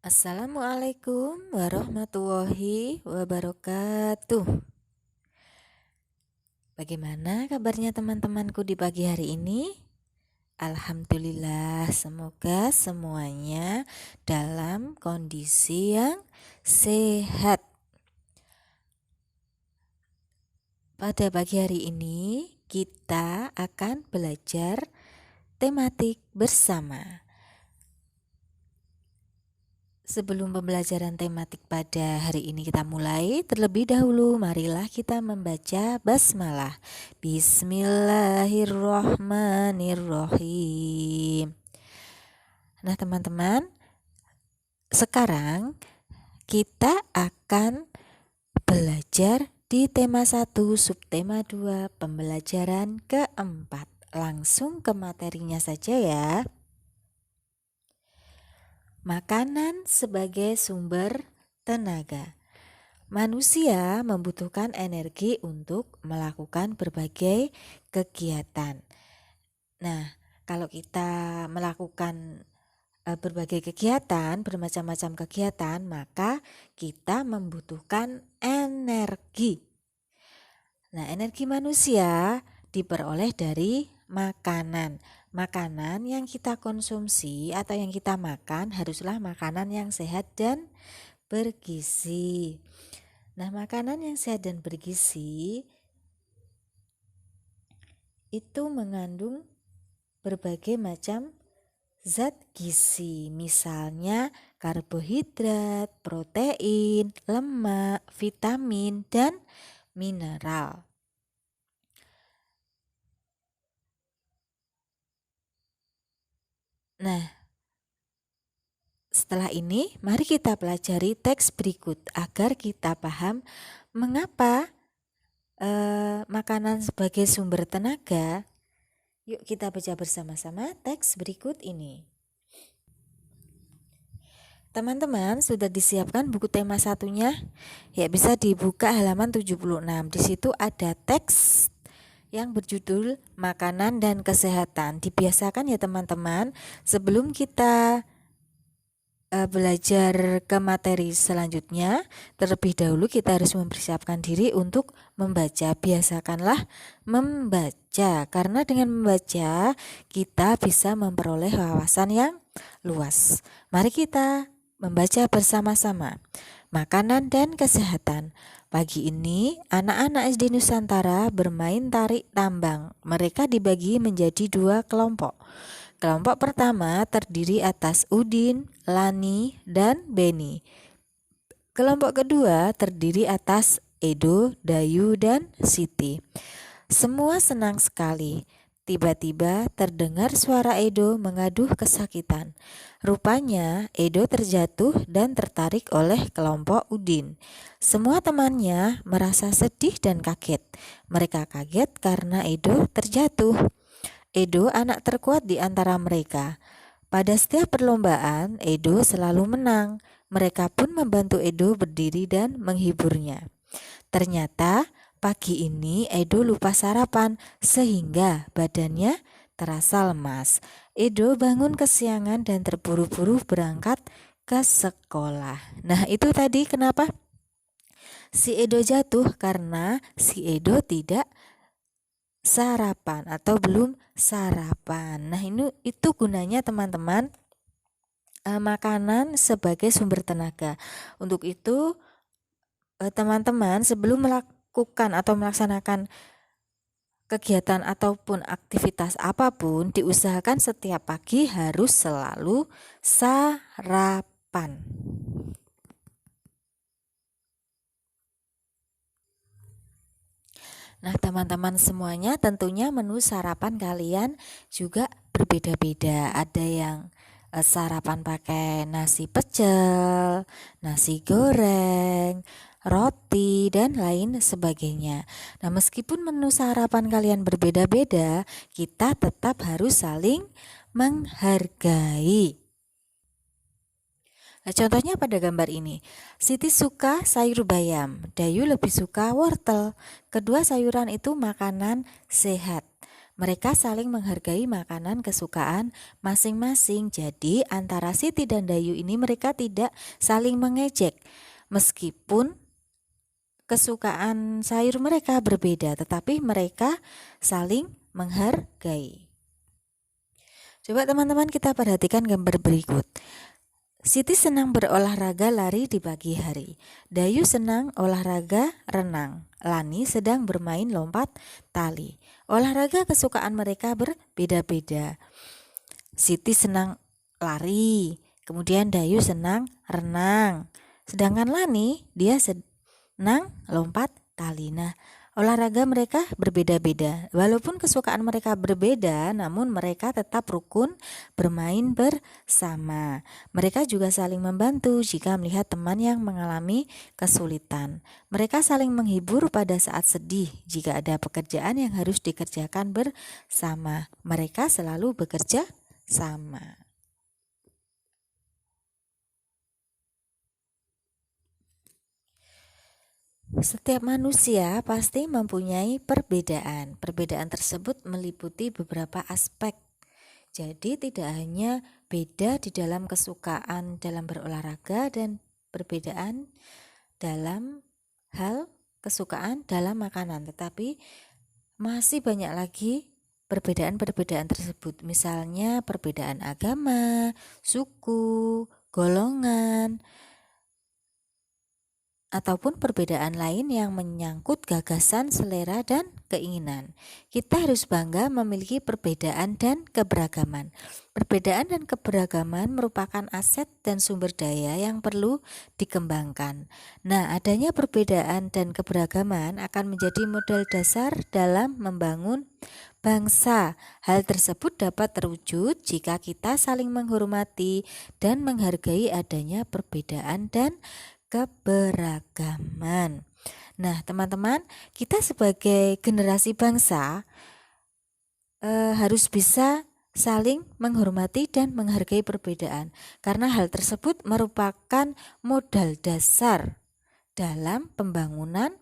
Assalamualaikum warahmatullahi wabarakatuh. Bagaimana kabarnya teman-temanku di pagi hari ini? Alhamdulillah, semoga semuanya dalam kondisi yang sehat. Pada pagi hari ini kita akan belajar tematik bersama. Sebelum pembelajaran tematik pada hari ini kita mulai, terlebih dahulu marilah kita membaca basmalah. Bismillahirrohmanirrohim. Nah teman-teman, sekarang kita akan belajar di tema 1, subtema 2, pembelajaran keempat. Langsung ke materinya saja ya. Makanan sebagai sumber tenaga. Manusia membutuhkan energi untuk melakukan berbagai kegiatan. Nah, kalau kita melakukan berbagai kegiatan, bermacam-macam kegiatan, maka kita membutuhkan energi. Nah, energi manusia diperoleh dari makanan. Makanan yang kita konsumsi atau yang kita makan haruslah makanan yang sehat dan bergizi. Nah, makanan yang sehat dan bergizi itu mengandung berbagai macam zat gizi, misalnya karbohidrat, protein, lemak, vitamin, dan mineral. Nah, setelah ini mari kita pelajari teks berikut agar kita paham mengapa makanan sebagai sumber tenaga. Yuk kita baca bersama-sama teks berikut ini. Teman-teman sudah disiapkan buku tema satunya? Ya, bisa dibuka halaman 76. Di situ ada teks yang berjudul Makanan dan Kesehatan. Dibiasakan ya teman-teman, sebelum kita belajar ke materi selanjutnya, terlebih dahulu kita harus mempersiapkan diri untuk membaca. Biasakanlah membaca, karena dengan membaca kita bisa memperoleh wawasan yang luas. Mari kita membaca bersama-sama. Makanan dan kesehatan. Pagi ini, anak-anak SD Nusantara bermain tarik tambang. Mereka dibagi menjadi 2 kelompok. Kelompok pertama terdiri atas Udin, Lani, dan Beni. Kelompok kedua terdiri atas Edo, Dayu, dan Siti. Semua senang sekali. Tiba-tiba terdengar suara Edo mengaduh kesakitan. Rupanya Edo terjatuh dan tertarik oleh kelompok Udin. Semua temannya merasa sedih dan kaget. Mereka kaget karena Edo terjatuh. Edo anak terkuat di antara mereka. Pada setiap perlombaan, Edo selalu menang. Mereka pun membantu Edo berdiri dan menghiburnya. Ternyata pagi ini Edo lupa sarapan sehingga badannya terasa lemas. Edo bangun kesiangan dan terburu-buru berangkat ke sekolah. Nah, itu tadi kenapa si Edo jatuh, karena si Edo tidak sarapan atau belum sarapan. Nah, itu gunanya teman-teman, makanan sebagai sumber tenaga. Untuk itu teman-teman sebelum melakukan atau melaksanakan kegiatan ataupun aktivitas apapun, diusahakan setiap pagi harus selalu sarapan. Nah, teman-teman semuanya, tentunya menu sarapan kalian juga berbeda-beda. Ada yang sarapan pakai nasi pecel, nasi goreng, roti, dan lain sebagainya. Nah, meskipun menu sarapan kalian berbeda-beda, kita tetap harus saling menghargai. Nah, contohnya pada gambar ini, Siti suka sayur bayam, Dayu lebih suka wortel. Kedua sayuran itu makanan sehat. Mereka saling menghargai makanan kesukaan masing-masing. Jadi antara Siti dan Dayu ini mereka tidak saling mengejek. Meskipun kesukaan sayur mereka berbeda, tetapi mereka saling menghargai. Coba teman-teman kita perhatikan gambar berikut. Siti senang berolahraga lari di pagi hari. Dayu senang olahraga renang. Lani sedang bermain lompat tali. Olahraga kesukaan mereka berbeda-beda. Siti senang lari, kemudian Dayu senang renang. Sedangkan Lani dia senang lompat tali. Nah, olahraga mereka berbeda-beda. Walaupun kesukaan mereka berbeda, namun mereka tetap rukun bermain bersama. Mereka juga saling membantu jika melihat teman yang mengalami kesulitan. Mereka saling menghibur pada saat sedih jika ada pekerjaan yang harus dikerjakan bersama. Mereka selalu bekerja sama. Setiap manusia pasti mempunyai perbedaan. Perbedaan tersebut meliputi beberapa aspek. Jadi tidak hanya beda di dalam kesukaan dalam berolahraga dan perbedaan dalam hal kesukaan dalam makanan, tetapi masih banyak lagi perbedaan-perbedaan tersebut. Misalnya perbedaan agama, suku, golongan, ataupun perbedaan lain yang menyangkut gagasan, selera, dan keinginan. Kita harus bangga memiliki perbedaan dan keberagaman. Perbedaan dan keberagaman merupakan aset dan sumber daya yang perlu dikembangkan. Nah, adanya perbedaan dan keberagaman akan menjadi modal dasar dalam membangun bangsa. Hal tersebut dapat terwujud jika kita saling menghormati dan menghargai adanya perbedaan dan keberagaman. Nah, teman-teman, kita sebagai generasi bangsa harus bisa saling menghormati dan menghargai perbedaan, karena hal tersebut merupakan modal dasar dalam pembangunan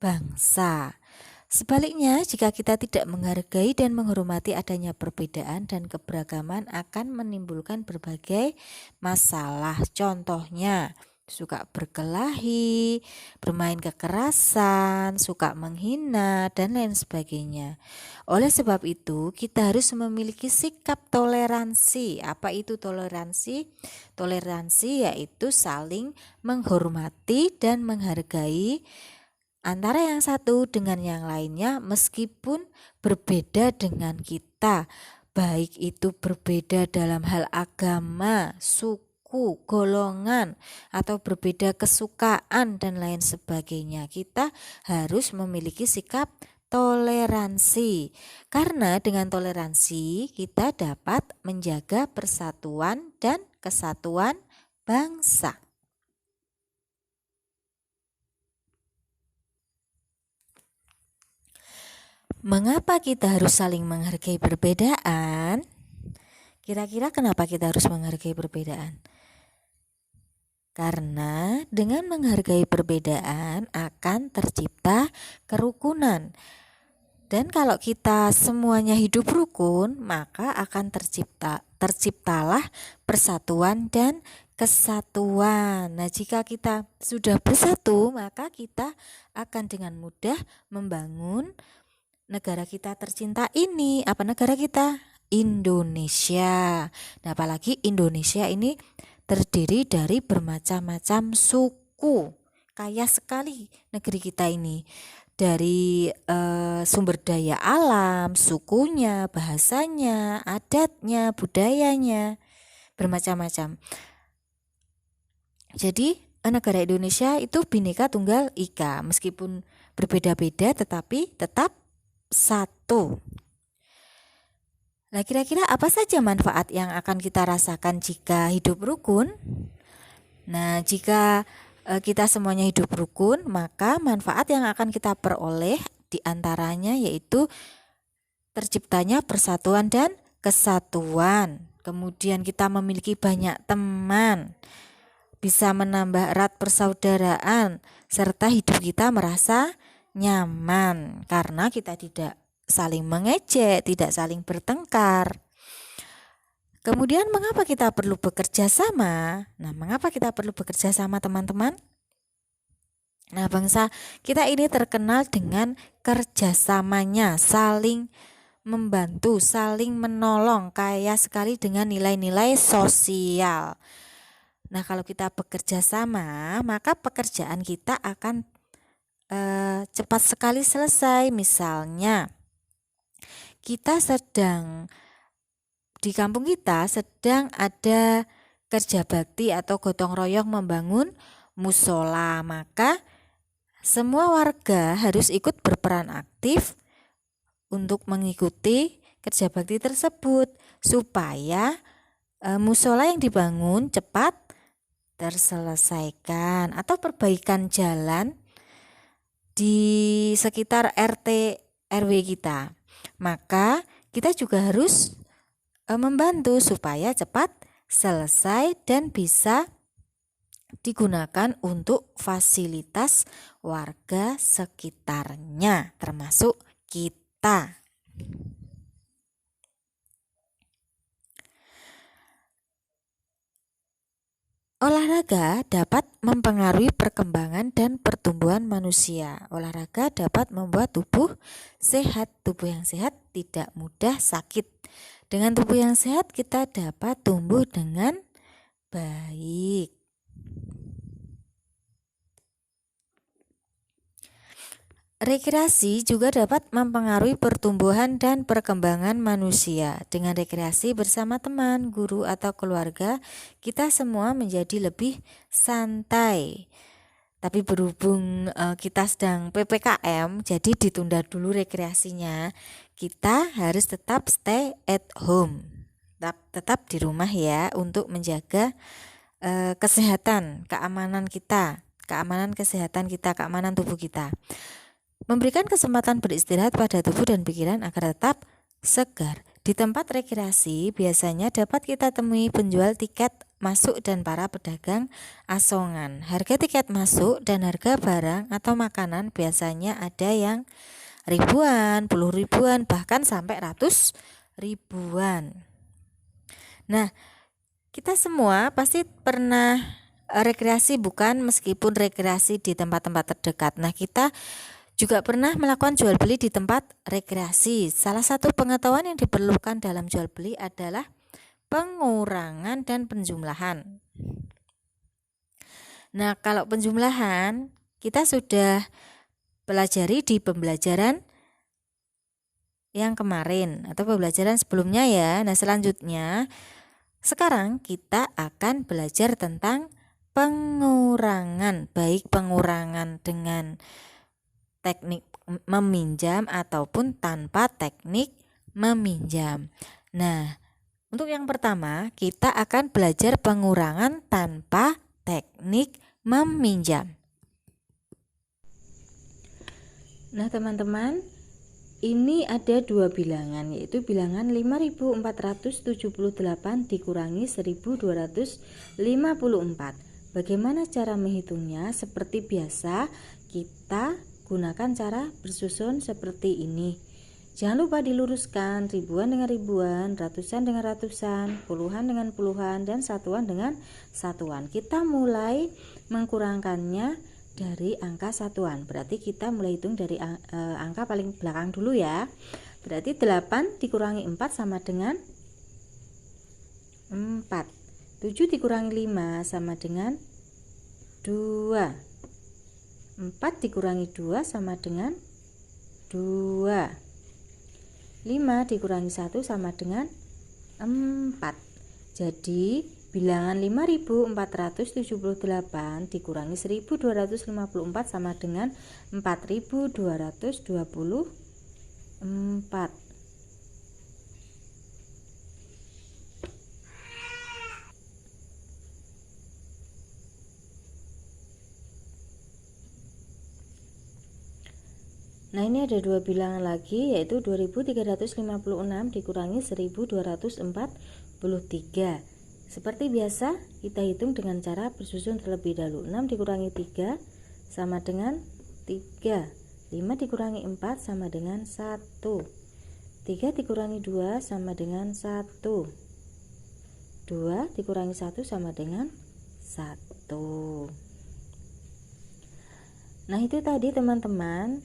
bangsa. Sebaliknya, jika kita tidak menghargai dan menghormati adanya perbedaan dan keberagaman akan menimbulkan berbagai masalah. Contohnya, suka berkelahi, bermain kekerasan, suka menghina, dan lain sebagainya. Oleh sebab itu, kita harus memiliki sikap toleransi. Apa itu toleransi? Toleransi yaitu saling menghormati dan menghargai antara yang satu dengan yang lainnya meskipun berbeda dengan kita. Baik itu berbeda dalam hal agama, suku, golongan, atau berbeda kesukaan dan lain sebagainya. Kita harus memiliki sikap toleransi, karena dengan toleransi kita dapat menjaga persatuan dan kesatuan bangsa. Mengapa kita harus saling menghargai perbedaan? Kira-kira kenapa kita harus menghargai perbedaan? Karena dengan menghargai perbedaan akan tercipta kerukunan. Dan kalau kita semuanya hidup rukun, maka akan terciptalah persatuan dan kesatuan. Nah, jika kita sudah bersatu, maka kita akan dengan mudah membangun negara kita tercinta ini. Apa negara kita? Indonesia. Nah, apalagi Indonesia ini terdiri dari bermacam-macam suku. Kaya sekali negeri kita ini. Dari sumber daya alam, sukunya, bahasanya, adatnya, budayanya, bermacam-macam. Jadi negara Indonesia itu Bhinneka Tunggal Ika. Meskipun berbeda-beda tetapi tetap satu. Nah, kira-kira apa saja manfaat yang akan kita rasakan jika hidup rukun? Nah, jika kita semuanya hidup rukun, maka manfaat yang akan kita peroleh diantaranya yaitu terciptanya persatuan dan kesatuan. Kemudian kita memiliki banyak teman, bisa menambah erat persaudaraan, serta hidup kita merasa nyaman karena kita tidak saling mengejek, tidak saling bertengkar. Kemudian mengapa kita perlu bekerja sama? Nah, mengapa kita perlu bekerja sama, teman-teman? Nah, bangsa kita ini terkenal dengan kerjasamanya, saling membantu, saling menolong, kaya sekali dengan nilai-nilai sosial. Nah, kalau kita bekerja sama, maka pekerjaan kita akan cepat sekali selesai. Misalnya, di kampung kita sedang ada kerja bakti atau gotong royong membangun musola, maka semua warga harus ikut berperan aktif untuk mengikuti kerja bakti tersebut supaya musola yang dibangun cepat terselesaikan, atau perbaikan jalan di sekitar RT RW kita. Maka kita juga harus membantu supaya cepat selesai dan bisa digunakan untuk fasilitas warga sekitarnya, termasuk kita. Olahraga dapat mempengaruhi perkembangan dan pertumbuhan manusia. Olahraga dapat membuat tubuh sehat. Tubuh yang sehat tidak mudah sakit. Dengan tubuh yang sehat kita dapat tumbuh dengan baik. Rekreasi juga dapat mempengaruhi pertumbuhan dan perkembangan manusia. Dengan rekreasi bersama teman, guru, atau keluarga, kita semua menjadi lebih santai. Tapi berhubung kita sedang PPKM, jadi ditunda dulu rekreasinya. Kita harus tetap stay at home. Tetap di rumah ya, untuk menjaga kesehatan, keamanan kita, keamanan kesehatan kita, keamanan tubuh kita. Memberikan kesempatan beristirahat pada tubuh dan pikiran agar tetap segar. Di tempat rekreasi biasanya dapat kita temui penjual tiket masuk dan para pedagang asongan. Harga tiket masuk dan harga barang atau makanan biasanya ada yang ribuan, puluh ribuan, bahkan sampai ratus ribuan. Nah, kita semua pasti pernah rekreasi, bukan? Meskipun rekreasi di tempat-tempat terdekat. Nah, kita juga pernah melakukan jual beli di tempat rekreasi. Salah satu pengetahuan yang diperlukan dalam jual beli adalah pengurangan dan penjumlahan. Nah, kalau penjumlahan kita sudah pelajari di pembelajaran yang kemarin atau pembelajaran sebelumnya ya. Nah, selanjutnya sekarang kita akan belajar tentang pengurangan, baik pengurangan dengan teknik meminjam ataupun tanpa teknik meminjam. Nah, untuk yang pertama kita akan belajar pengurangan tanpa teknik meminjam. Nah, teman-teman, ini ada dua bilangan, yaitu bilangan 5.478 dikurangi 1.254. Bagaimana cara menghitungnya? Seperti biasa, kita gunakan cara bersusun seperti ini. Jangan lupa diluruskan ribuan dengan ribuan, ratusan dengan ratusan, puluhan dengan puluhan, dan satuan dengan satuan. Kita mulai mengkurangkannya dari angka satuan. Berarti kita mulai hitung dari angka paling belakang dulu ya. Berarti 8 dikurangi 4 sama dengan 4. 7 dikurangi 5 sama dengan 2. 4 dikurangi 2 sama dengan 2. 5 dikurangi 1 sama dengan 4. Jadi bilangan 5.478 dikurangi 1.254 sama dengan 4.224. Nah, ini ada dua bilangan lagi, yaitu 2.356 dikurangi 1.243. Seperti biasa, kita hitung dengan cara bersusun terlebih dahulu. 6 dikurangi 3 sama dengan 3. 5 dikurangi 4 sama dengan 1. 3 dikurangi 2 sama dengan 1. 2 dikurangi 1 sama dengan 1. Nah, itu tadi teman-teman,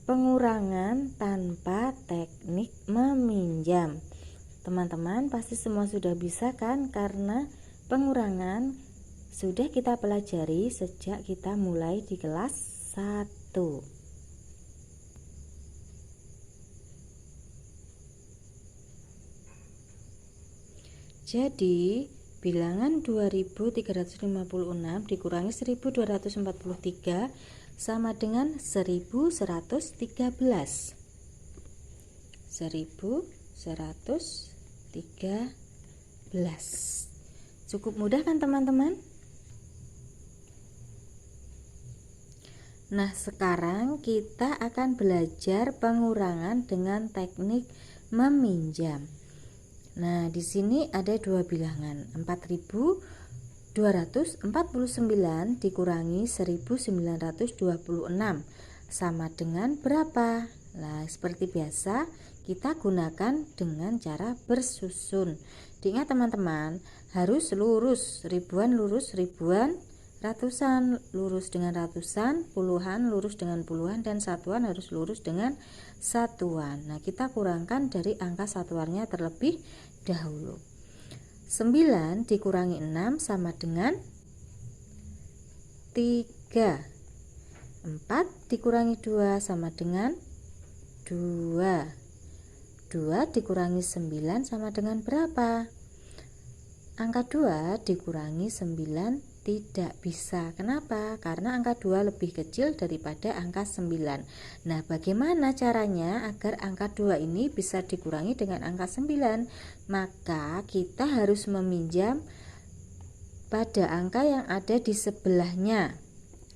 pengurangan tanpa teknik meminjam. Teman-teman pasti semua sudah bisa kan, karena pengurangan sudah kita pelajari sejak kita mulai di kelas 1. Jadi bilangan 2356 dikurangi 1243 sama dengan 1113. 1113. Cukup mudah kan teman-teman? Nah, sekarang kita akan belajar pengurangan dengan teknik meminjam. Nah, di sini ada dua bilangan. 4249 dikurangi 1926 sama dengan berapa? Nah, seperti biasa kita gunakan dengan cara bersusun. Diingat teman-teman, harus lurus, ribuan lurus ribuan, ratusan lurus dengan ratusan, puluhan lurus dengan puluhan, dan satuan harus lurus dengan satuan. Nah, kita kurangkan dari angka satuannya terlebih dahulu. 9 dikurangi 6 sama dengan 3. 4 dikurangi 2 sama dengan 2. 2 dikurangi 9 sama dengan berapa? Angka 2 dikurangi 9 tidak bisa. Kenapa? Karena angka 2 lebih kecil daripada angka 9. Nah, bagaimana caranya agar angka 2 ini bisa dikurangi dengan angka 9? Maka kita harus meminjam pada angka yang ada di sebelahnya,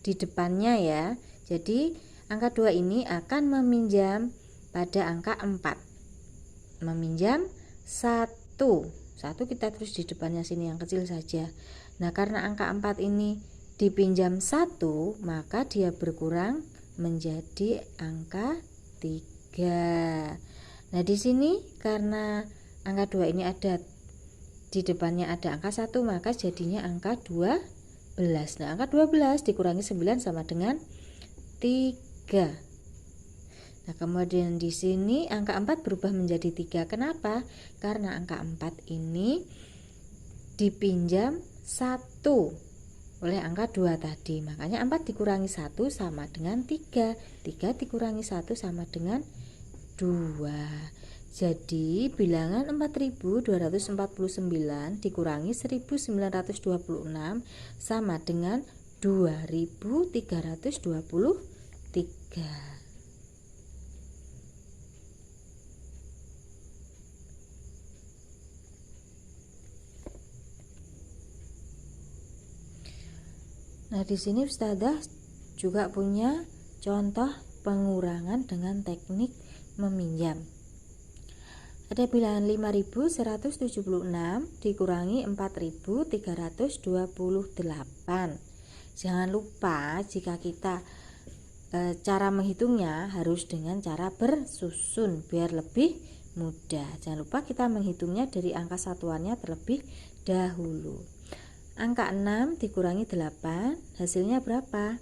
di depannya ya. Jadi angka 2 ini akan meminjam pada angka 4. Meminjam 1. 1 kita terus di depannya sini yang kecil saja. Nah, karena angka 4 ini dipinjam 1, maka dia berkurang menjadi angka 3. Nah, di sini karena angka 2 ini ada di depannya ada angka 1, maka jadinya angka 12. Nah, angka 12 dikurangi 9 sama dengan 3. Nah, kemudian di sini angka 4 berubah menjadi 3. Kenapa? Karena angka 4 ini dipinjam 1 oleh angka 2 tadi. Makanya 4 dikurangi 1 sama dengan 3. 3 dikurangi 1 sama dengan 2. Jadi bilangan 4249 dikurangi 1926 sama dengan 2323. Nah, di sini Ustazah juga punya contoh pengurangan dengan teknik meminjam. Ada bilangan 5176 dikurangi 4328. Jangan lupa jika kita cara menghitungnya harus dengan cara bersusun biar lebih mudah. Jangan lupa kita menghitungnya dari angka satuannya terlebih dahulu. Angka 6 dikurangi 8, hasilnya berapa?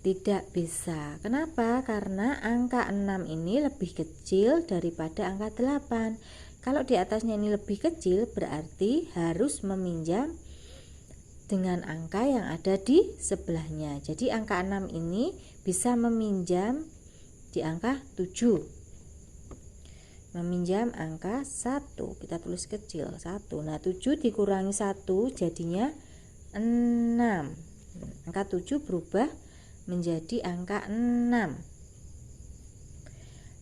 Tidak bisa. Kenapa? Karena angka 6 ini lebih kecil daripada angka 8. Kalau di atasnya ini lebih kecil, berarti harus meminjam dengan angka yang ada di sebelahnya. Jadi angka 6 ini bisa meminjam di angka 7. Meminjam angka 1, kita tulis kecil 1. Nah, 7 dikurangi 1 jadinya 6. Angka 7 berubah menjadi angka 6.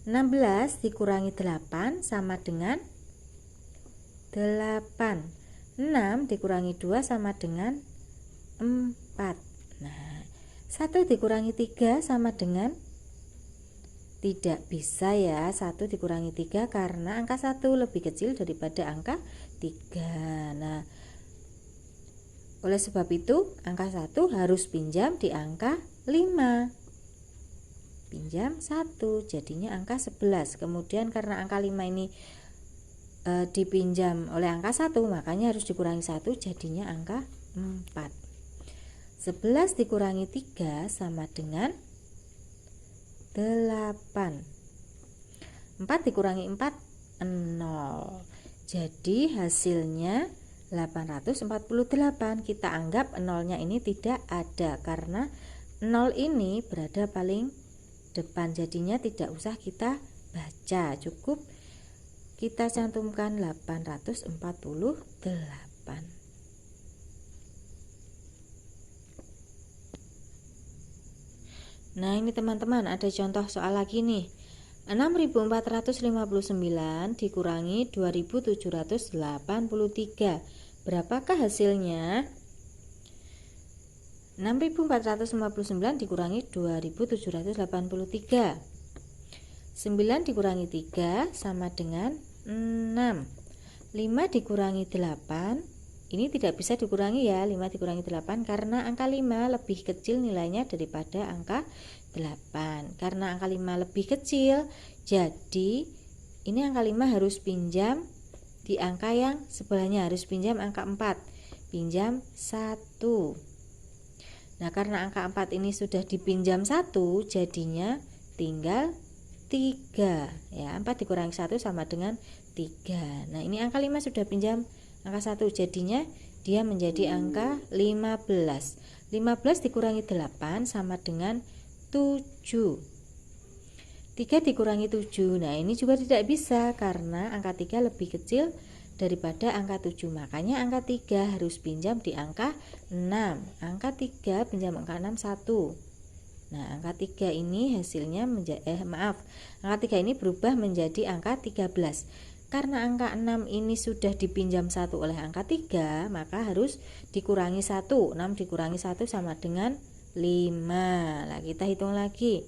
16 dikurangi 8 sama dengan 8. 6 dikurangi 2 sama dengan 4. Nah, 1 dikurangi 3 sama dengan, tidak bisa ya, 1 dikurangi 3 karena angka 1 lebih kecil daripada angka 3. Nah, oleh sebab itu angka 1 harus pinjam di angka 5. pinjam 1, jadinya angka 11. Kemudian karena angka 5 ini dipinjam oleh angka 1, makanya harus dikurangi 1, jadinya angka 4. 11 dikurangi 3 sama dengan 8. 4 dikurangi 4, 0. Jadi hasilnya 848. Kita anggap nolnya ini tidak ada karena 0 ini berada paling depan, jadinya tidak usah kita baca, cukup kita cantumkan 848. Nah, ini teman-teman ada contoh soal lagi nih. 6.459 dikurangi 2.783. Berapakah hasilnya? 6.459 dikurangi 2.783. 9 dikurangi 3 sama dengan 6. 5 dikurangi 8, ini tidak bisa dikurangi ya, 5 dikurangi 8 karena angka 5 lebih kecil nilainya daripada angka 8. Karena angka 5 lebih kecil, jadi ini angka 5 harus pinjam di angka yang sebelahnya, harus pinjam angka 4, pinjam 1. Nah, karena angka 4 ini sudah dipinjam 1, jadinya tinggal 3 ya. 4 dikurangi 1 sama dengan 3. Nah, ini angka 5 sudah pinjam angka 1, jadinya dia menjadi angka 15. 15 dikurangi 8 sama dengan 7. 3 dikurangi 7. Nah, ini juga tidak bisa karena angka 3 lebih kecil daripada angka 7. Makanya angka 3 harus pinjam di angka 6. Angka 3 pinjam angka 6 1. Nah, angka 3 ini hasilnya angka 3 ini berubah menjadi angka 13. Karena angka 6 ini sudah dipinjam 1 oleh angka 3, maka harus dikurangi 1. 6 dikurangi 1 sama dengan 5. Nah, kita hitung lagi.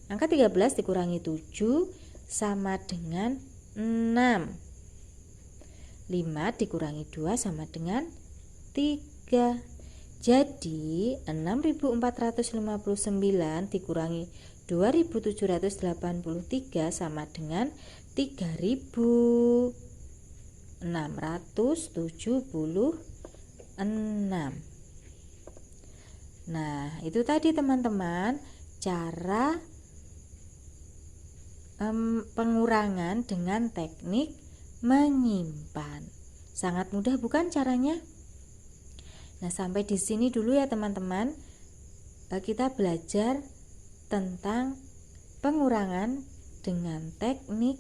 Angka 13 dikurangi 7 sama dengan 6. 5 dikurangi 2 sama dengan 3. Jadi 6.459 dikurangi 2.783 sama dengan 3.676. Nah, itu tadi teman-teman cara pengurangan dengan teknik menyimpan. Sangat mudah bukan caranya? Nah, sampai di sini dulu ya teman-teman. Kita belajar tentang pengurangan dengan teknik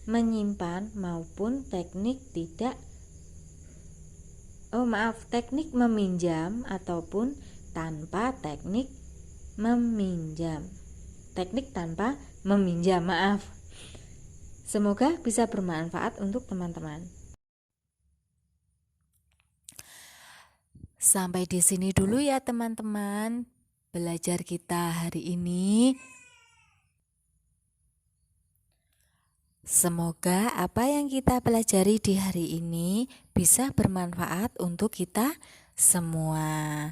menyimpan maupun teknik teknik meminjam ataupun tanpa teknik meminjam. Teknik tanpa meminjam, Semoga bisa bermanfaat untuk teman-teman. Sampai di sini dulu ya teman-teman belajar kita hari ini. Semoga apa yang kita pelajari di hari ini bisa bermanfaat untuk kita semua.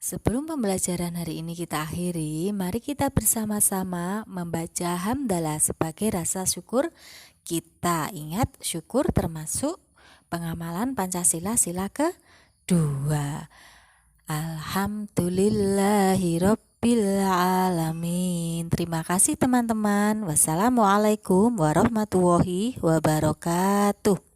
Sebelum pembelajaran hari ini kita akhiri, mari kita bersama-sama membaca hamdalah sebagai rasa syukur kita. Ingat, syukur termasuk pengamalan Pancasila sila kedua. Alhamdulillahirabbil alamin. Terima kasih teman-teman. Wassalamualaikum warahmatullahi wabarakatuh.